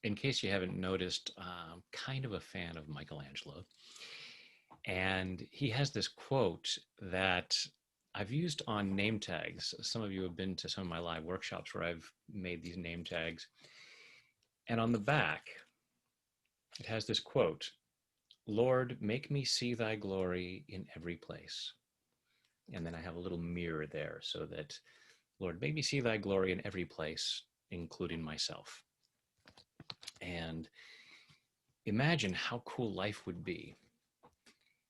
in case you haven't noticed, kind of a fan of Michelangelo. And he has this quote that I've used on name tags. Some of you have been to some of my live workshops where I've made these name tags. And on the back, it has this quote: Lord, make me see thy glory in every place. And then I have a little mirror there so that, Lord, make me see thy glory in every place, including myself. And imagine how cool life would be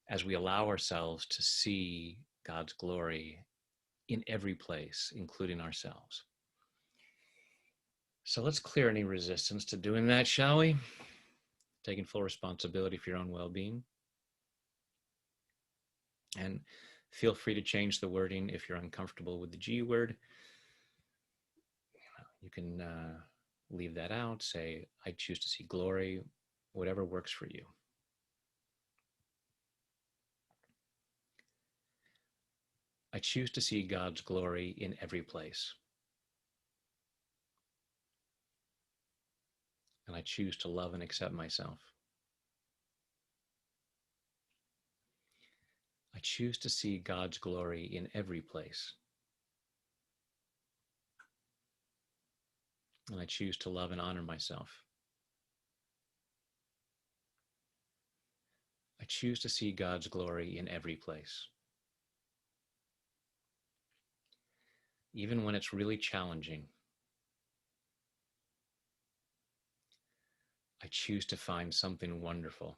as we allow ourselves to see God's glory in every place, including ourselves. So let's clear any resistance to doing that, shall we? Taking full responsibility for your own well-being. And feel free to change the wording if you're uncomfortable with the G word. You can leave that out, say, I choose to see glory, whatever works for you. I choose to see God's glory in every place. And I choose to love and accept myself. I choose to see God's glory in every place. And I choose to love and honor myself. I choose to see God's glory in every place. Even when it's really challenging, I choose to find something wonderful.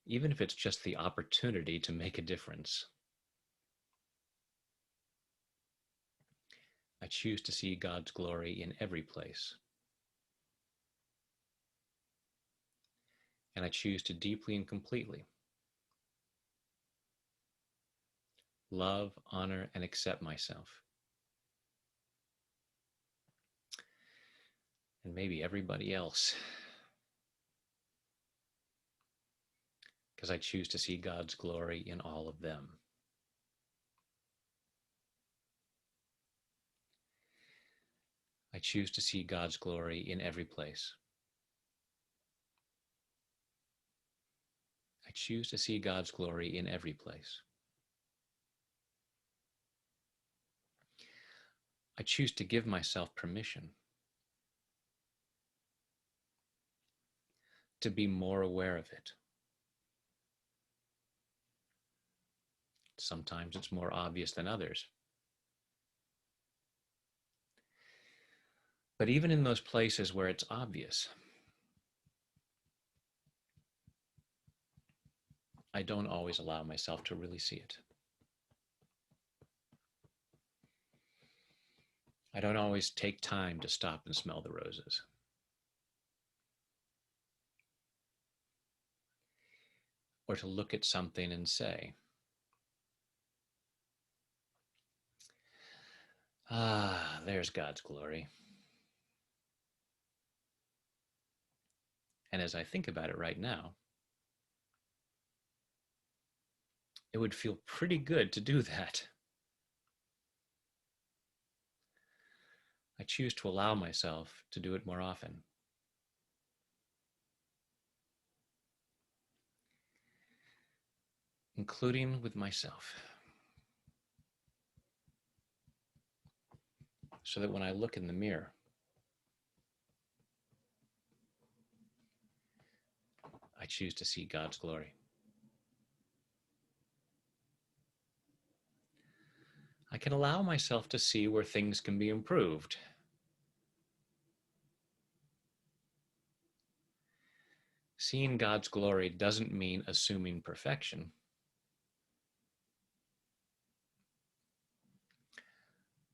Even if it's just the opportunity to make a difference. I choose to see God's glory in every place. And I choose to deeply and completely love, honor, and accept myself. And maybe everybody else. Because I choose to see God's glory in all of them. I choose to see God's glory in every place. I choose to see God's glory in every place. I choose to give myself permission to be more aware of it. Sometimes it's more obvious than others. But even in those places where it's obvious, I don't always allow myself to really see it. I don't always take time to stop and smell the roses. Or to look at something and say, ah, there's God's glory. And as I think about it right now, it would feel pretty good to do that. I choose to allow myself to do it more often. Including with myself. So that when I look in the mirror, I choose to see God's glory. I can allow myself to see where things can be improved. Seeing God's glory doesn't mean assuming perfection.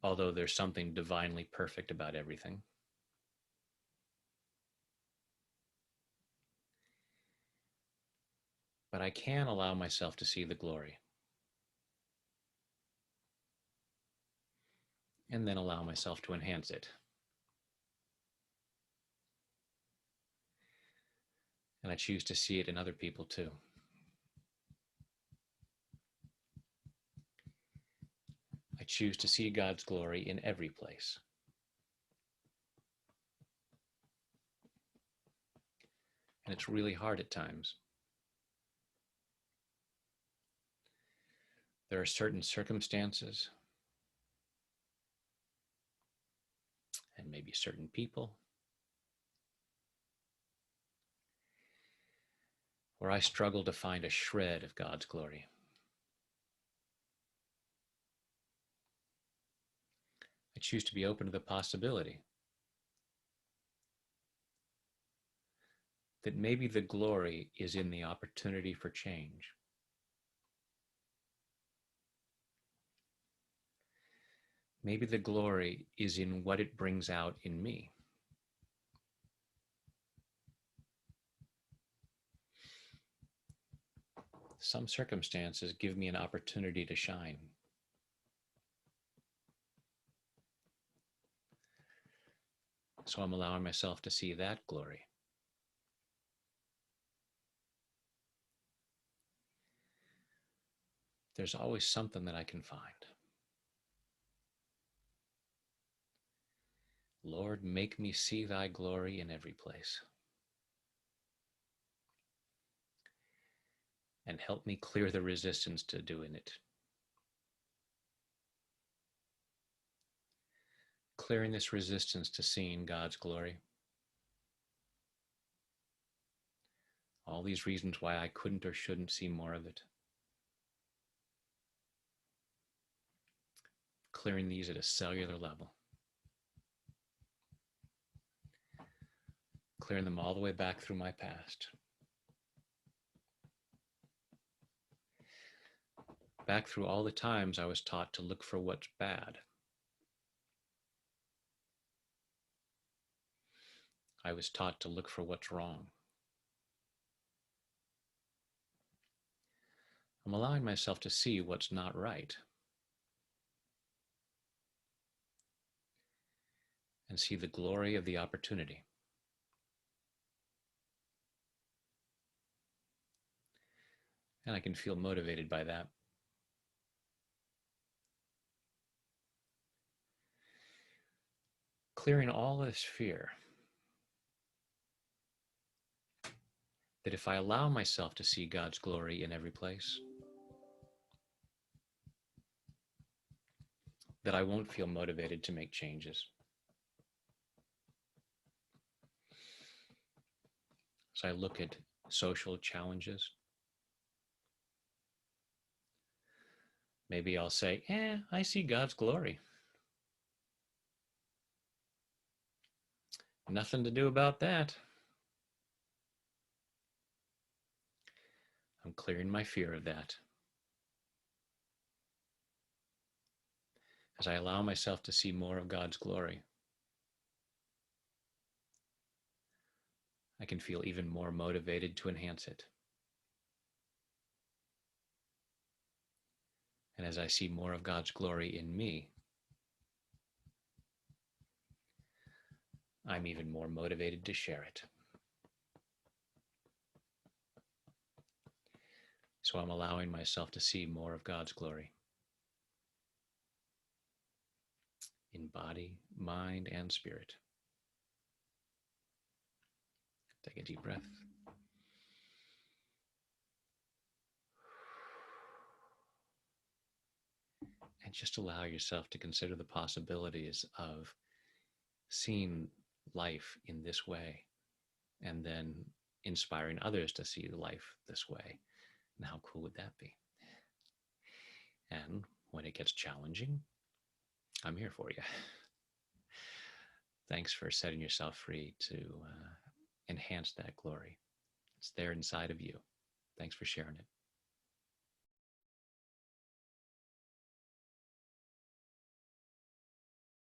Although there's something divinely perfect about everything. But I can allow myself to see the glory. And then allow myself to enhance it. And I choose to see it in other people too. I choose to see God's glory in every place. And it's really hard at times. There are certain circumstances and maybe certain people where I struggle to find a shred of God's glory. I choose to be open to the possibility that maybe the glory is in the opportunity for change. Maybe the glory is in what it brings out in me. Some circumstances give me an opportunity to shine. So I'm allowing myself to see that glory. There's always something that I can find. Lord, make me see thy glory in every place. And help me clear the resistance to doing it. Clearing this resistance to seeing God's glory. All these reasons why I couldn't or shouldn't see more of it. Clearing these at a cellular level. Clearing them all the way back through my past. Back through all the times I was taught to look for what's bad. I was taught to look for what's wrong. I'm allowing myself to see what's not right. And see the glory of the opportunity. And I can feel motivated by that. Clearing all this fear that if I allow myself to see God's glory in every place, that I won't feel motivated to make changes. As I look at social challenges, maybe I'll say, I see God's glory. Nothing to do about that. I'm clearing my fear of that. As I allow myself to see more of God's glory, I can feel even more motivated to enhance it. And as I see more of God's glory in me, I'm even more motivated to share it. So I'm allowing myself to see more of God's glory in body, mind, and spirit. Take a deep breath. And just allow yourself to consider the possibilities of seeing life in this way and then inspiring others to see life this way. And how cool would that be? And when it gets challenging, I'm here for you. Thanks for setting yourself free to enhance that glory. It's there inside of you. Thanks for sharing it.